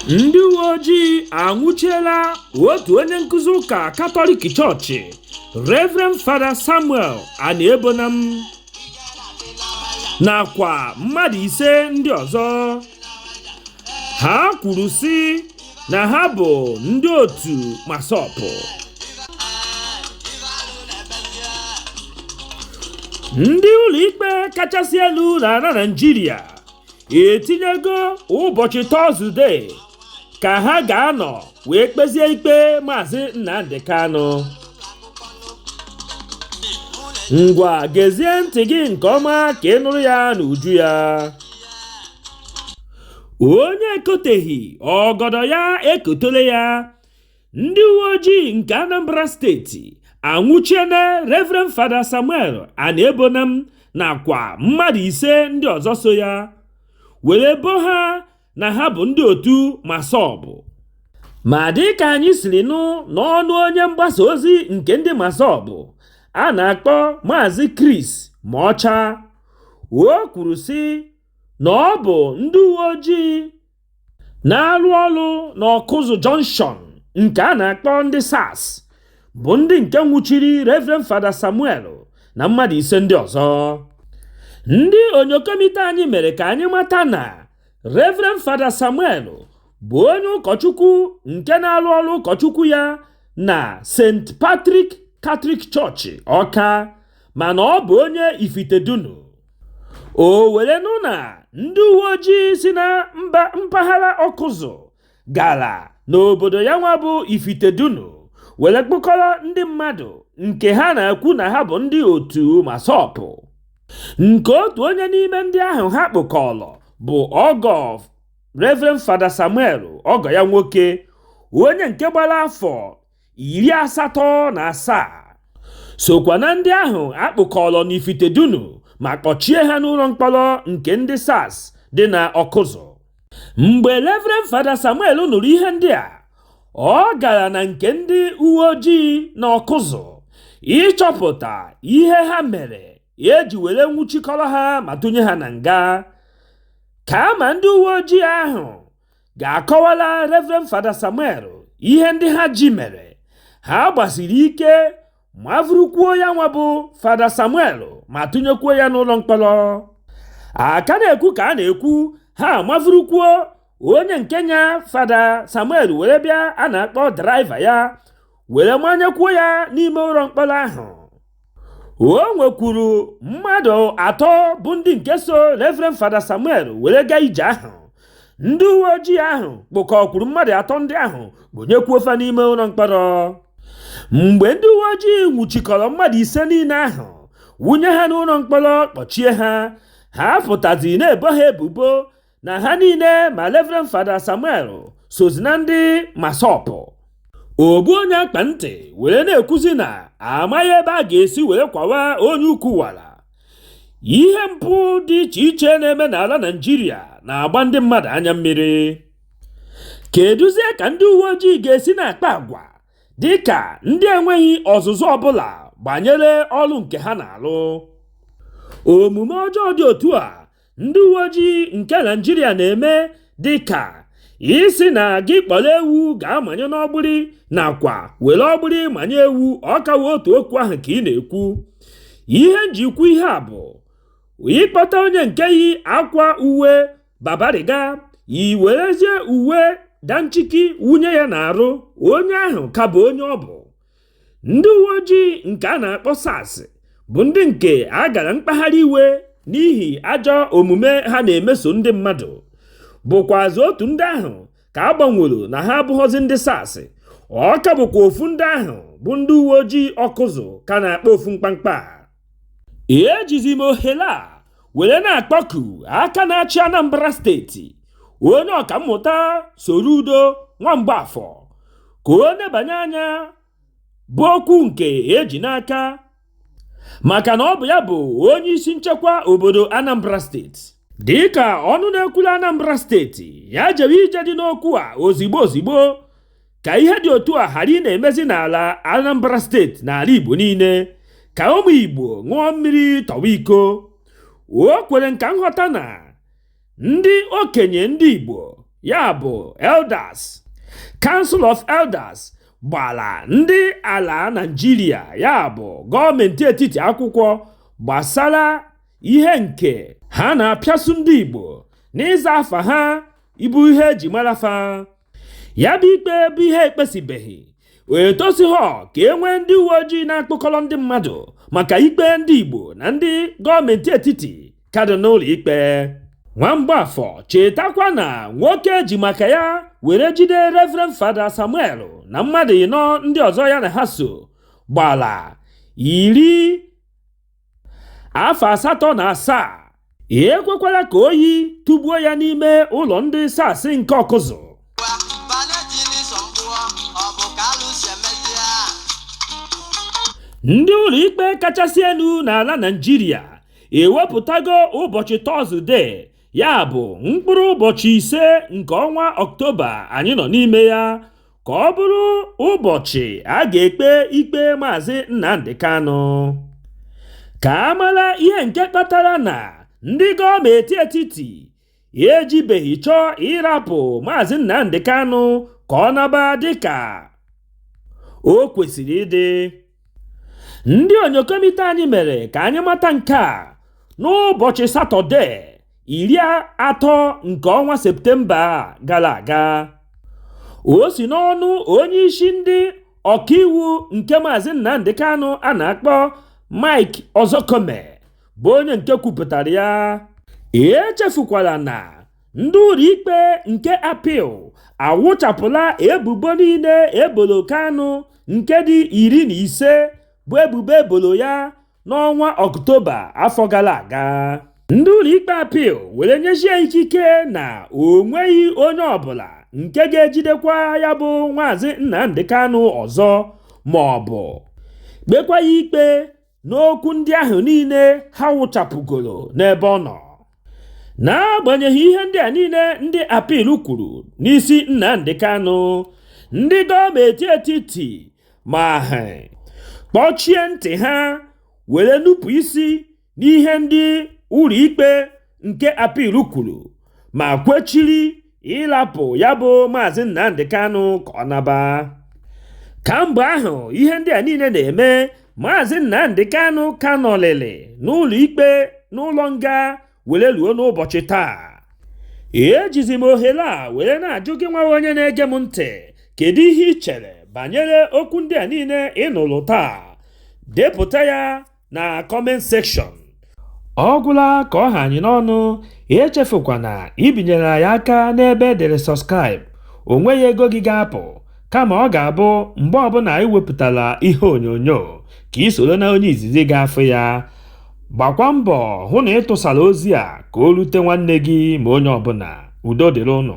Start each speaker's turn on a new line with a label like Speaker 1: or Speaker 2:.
Speaker 1: Ndị uwe ojii anwụchiela otu onye nkụzi ụka Katọlik chọọchị Reverend Fada Samuel Aniebonam nakwa mmadụ 5 ndị ọzọ. Ha kwuru sị na ha bụ ndị otu masọpụ. Ndị ụlọikpe kachasị elu n'ala Naịjirịa etinyego ụbọchị Tọzdee ka ha ga-anọ wee kpezie ikpe Maazị Nnamdi Kanu. Ngwa gezie ntị gị nke ọma ka ị nụrụ ya n'uju ya. Onye ekoteghị ọgọdọ ya ekotole ya. Ndị uwe ojii nke Anambra steeti anwụchiela Reverend Fada Samuel Aniebonam nakwa mmadụ 5 ndị ọzọ so ya were bo ha na ha bụ ndị otu masọbụ. Ma dịka anyị siri nụ n'ọnụ onye mgbasa ozi nke ndị masọbụ a na-akpọ Maazị Chris Maọcha, o kwuru sị na ọ bụ ndị uwe ojii na-arụ ọrụ n'Ọkụzụ Junction nke a na-akpọ ndị SARS bụ ndị nke nwụchiri Reverend Fada Samuel na mmadụ 5 ndị ọzọ. Ndị onyokomite anyị mere ka anyị mata na Reverend Fada Samuel bụ onye ụkọchukwu nke na-arụ ọrụ ụkọchukwu ya na St. Patrick Catholic Church Ọka, mana ọ bụ onye Ifitedunu. O were nụ na ndị uwe ojii si na mpaghara Ọkụzụ gara n'obodo ya nwa bụ Ifitedunu were kpụkọrọ ndị mmadụ nke ha na-ekwu na ha bụ ndị otu masọpụ. Nke otu onye n'ime ndị ahụ ha kpụkọrọ bụ ọgọ Reverend Fada Samuel, ọgọ ya nwoke, onye nke gbara afọ 87 sokwa na ndị ahụ akpụkọrọ n'Ifitedunu ma kpọchie ha n'ụlọ mkpọrọ nke ndị SARS dị na Ọkụzụ. Mgbe Reverend Fada Samuel nụrụ ihe ndị a, ọ gara na nke ndị uwe ojii na Ọkụzụ ịchọpụta ihe ha mere eji were nwụchikọrọ ha ma tụnye ha na nga. Kama ndị uwe ojii ahụ ga-akọwara Reverend Fada Samuel ihe ndị ha ji mere, ha gbasiri ike ma vurukwuo ya nwa bụ Fada Samuel ma tụnyekwuo ya n'ụlọ mkpọrọ. Aka na-ekwu ka a na-ekwu ha mavurukwuo onye nke nya Fada Samuel were bịa a na-akpọ draiva ya were manyekwuo ya n'ime ụlọ mkpọrọ ahụ. O nwekwuru mmadụ 3 bụ ndị nke so Reverend Fada Samuel were gaa ije ahụ. Ndị uwe ojii ahụ kpụkọkwuru mmadụ 3 ndị ahụ bonyekwuo fa n'ime ụlọ mkpọrọ. Mgbe ndị uwe ojii nwụchikọrọ mmadụ 5 niile ahụ wunye ha n'ụlọ mkpọrọ kpọchie ha, ha pụtazi na-ebo ha ebubo na ha niile ma Reverend Fada Samuel sozi na ndị masọpụ. Ogbu onye akpa ntị were na-ekwuzi na amaghị ebe a ga-esi were kwawa onye ukwu wara. Ihe mpụ dị iche iche na-eme n'ala Naịjirịa na-agba ndị mmadụ anya mmiri. Kedụzie ka ndị uwe ojii ga-esi na-akpa agwa dịka ndị enweghị ọzụzụ ọbụla banyere ọrụ nke ha na-arụ? Omume ọjọọ dị otu a ndị uwe ojii nke Naịjirịa na-eme dịka isi na gị kpọrọ ewu ga-amanye n'ọgbụrị nakwa were ọgbụrị manye ewu, ọkawa otu okwu ahụ ka ị na-ekwu. Ihe njikwu ihe a bụ ịkpọta onye nke yi akwa uwe babariga yi werezie uwe danchiki wunye ya n'arụ, onye ahụ ka bụ onye ọ bụ. Ndị uwe ojii nke a na-akpọ SARS bụ ndị nke a gara mkpagharị iwe n'ihi ajọ omume ha na-emeso ndị mmadụ, bụkwazi otu ndị ahụ ka a gbanwere na ha abụghọzi ndị SARS. Ọ ka bụkwa ofu ndị ahụ bụ ndị uwe ojii Ọkụzụ ka na-akpọ ofu mkpamkpa. Ejizi m ohere a were na-akpọku aka na-achị Anambra steeti onye ọkammụta Soludo Nwamgbafọ ka o nebanye anya bụ okwu nke eji n'aka, maka na ọ bụ ya bụ onye isi nchekwa obodo Anambra steeti. Dịka ọnụ na-ekwuru Anambra steeti ya jere ije dị n'okwu a ozigbo ka ihe dị otu a ghara ị na-emezi n'ala Anambra steeti na ala Igbo niile, ka ụmụ Igbo ṅụọ mmiri tọwa iko. O kwere nka nghọta na ndị okenye ndị Igbo ya bụ Elders. Council of Elders gbara ndị ala Naịjirịa ya bụ gọọmenti etiti akwụkwọ gbasara ihe nke ha na-apịasụ ndị Igbo n'ịza afa ha ibu ihe eji mara fa. Ya bụ ikpe bụ ihe ekpesibeghị wee tosighọ ka e nwee ndị uwe ojii na-akpụkọrọ ndị mmadụ maka ikpe ndị Igbo na ndị gọọmenti etiti kadị n'ụlọ ikpe. Nwamgbafọ chetakwa na nwoke ji maka ya were jide Reverend Fada Samuel na mmadụ 4 ndị ọzọ ya na ha so gbara 87. Ekwekwala ka oyi tụgbuo ya n'ime ụlọ ndị SARS nke Ọkụzụ. Ndị ụlọ ikpe kachasị elu n'ala Naịjirịa ewepụtago ụbọchị Tọzdee, ya bụ mkpụrụ ụbọchị 5 nke ọnwa Ọktoba anyị nọ n'ime ya, ka ọ bụrụ ụbọchị a ga-ekpe ikpe Maazị Nnamdi Kanu. Ka a mara ihe nke kpatara na ndị gọọmenti etiti ejibeghị chọọ ịrapụ Maazị Nnamdi Kanu ka ọ naba dịka o kwesịrị ịdị. Ndị onyokomite anyị mere ka anyị mata nke a n'ụbọchị Satọde 30 nke ọnwa Septemba gara aga. O si n'ọnụ onye isi ndị ọkaiwu nke Maazị Nnamdi Kanu a na-akpọ Mike Ozokome bụ onye nke kwupụtara ya. Echefukwala na ndị ụlọ ikpe nke apil awụchapụla ebubo niile ebolo Kanu nke dị 15 bụ ebubo ebolo ya n'ọnwa Ọktoba afọ gara aga. Ndị ụlọ ikpe apil were nyechie ikike na o nweghị onye ọbụla nke ga-ejidekwa ya bụ Maazị Nnamdi Kanu ọzọ ma ọ bụ kpekwa ya ikpe n'okwu ndị ahụ niile ha wụchapụgoro n'ebe ọ nọ. N'agbanyeghị ihe ndị a niile ndị apil kwuru n'isi Nnamdi Kanu, ndị gọọmenti etiti ma ha kpọchie ntị ha were nupụ isi n'ihe ndị ụlọ ikpe nke apil kwuru ma kwechiri ịlapụ ya bụ Maazị Nnamdi Kanu ka ọ naba. Kamgbe ahụ ihe ndị a niile na-eme, Maazị Nnamdi Kanu ka nọlịlị n'ụlọ ikpe n'ụlọ nga were luo n'ụbọchị taa. Ejizi m ohere a were na-ajụ gị nwa onye na-ege m ntị, kedu ihe ị chere banyere okwu ndị a niile ị nụrụ taa? Depụta ya na comment section. Ọ gwụla ka ọ ha anyị n'ọnụ. Echefukwana ibinyere anyị aka n'ebe edere subscribe. O nweghị ego gị ga-apụ, kama ọ ga-abụ mgbe ọbụla anyị wepụtara ihe onyonyo ka ị soro na onye izizi ga-afụ ya. Gbakwa mbọ hụ na ị tụsara ozi a ka o rute nwanne gị ma onye ọbụla. Udo dịrị unu.